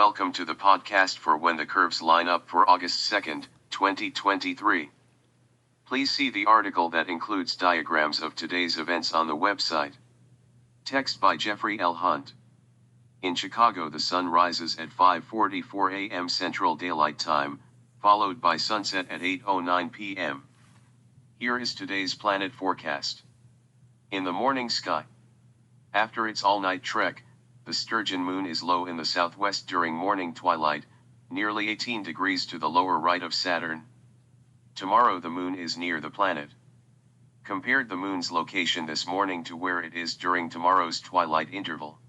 welcome to the podcast for When the Curves Line Up for August 2nd, 2023. Please see the article that includes diagrams of today's events on the website. Text by Jeffrey L. Hunt. In Chicago, the sun rises at 5:44 a.m. Central Daylight Time, followed by sunset at 8:09 p.m. Here is today's planet forecast. In the morning sky. After its all-night trek, the Sturgeon moon is low in the southwest during morning twilight, nearly 18 degrees to the lower right of Saturn. Tomorrow the moon is near the planet. Compared the moon's location this morning to where it is during tomorrow's twilight interval.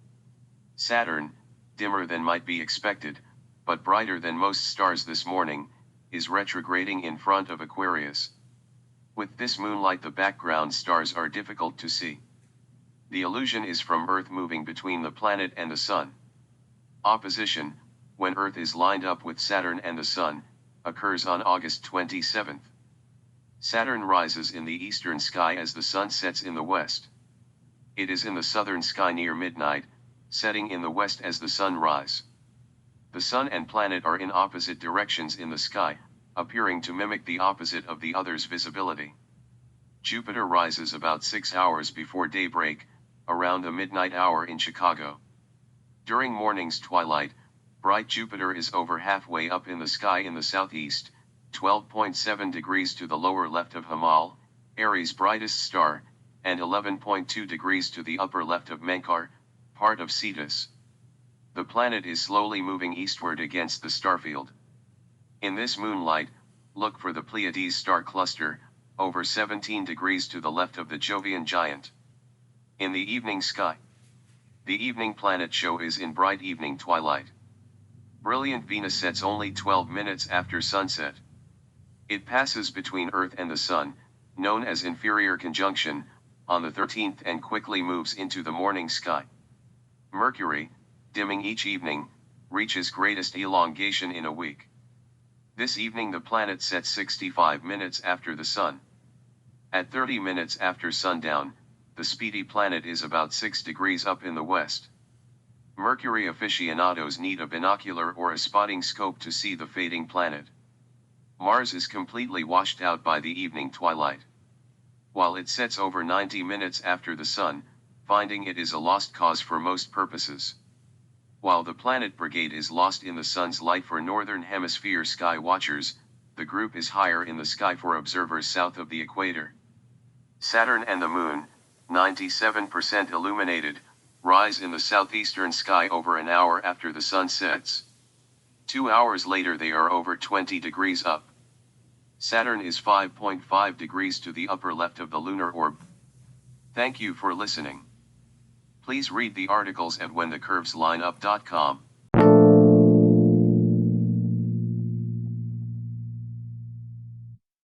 Saturn, dimmer than might be expected, but brighter than most stars this morning, is retrograding in front of Aquarius. With this moonlight, the background stars are difficult to see. The illusion is from Earth moving between the planet and the Sun. Opposition, when Earth is lined up with Saturn and the Sun, occurs on August 27th. Saturn rises in the eastern sky as the Sun sets in the west. It is in the southern sky near midnight, setting in the west as the Sun rise. The Sun and planet are in opposite directions in the sky, appearing to mimic the opposite of the other's visibility. Jupiter rises about 6 hours before daybreak, around the midnight hour in Chicago. During morning's twilight, bright Jupiter is over halfway up in the sky in the southeast, 12.7 degrees to the lower left of Hamal, Aries' brightest star, and 11.2 degrees to the upper left of Menkar, part of Cetus. The planet is slowly moving eastward against the starfield. In this moonlight, look for the Pleiades star cluster, over 17 degrees to the left of the Jovian giant. In the evening sky. The evening planet show is in bright evening twilight. Brilliant Venus sets only 12 minutes after sunset. It passes between Earth and the Sun, known as inferior conjunction, on the 13th and quickly moves into the morning sky. Mercury, dimming each evening, reaches greatest elongation in a week. This evening the planet sets 65 minutes after the Sun. At 30 minutes after sundown, the speedy planet is about 6 degrees up in the west. Mercury aficionados need a binocular or a spotting scope to see the fading planet. Mars is completely washed out by the evening twilight. While it sets over 90 minutes after the Sun, finding it is a lost cause for most purposes. While the Planet Brigade is lost in the Sun's light for Northern Hemisphere sky watchers, the group is higher in the sky for observers south of the equator. Saturn and the Moon, 97% illuminated, rise in the southeastern sky over an hour after the Sun sets. 2 hours later they are over 20 degrees up. Saturn is 5.5 degrees to the upper left of the lunar orb. Thank you for listening. Please read the articles at whenthecurveslineup.com.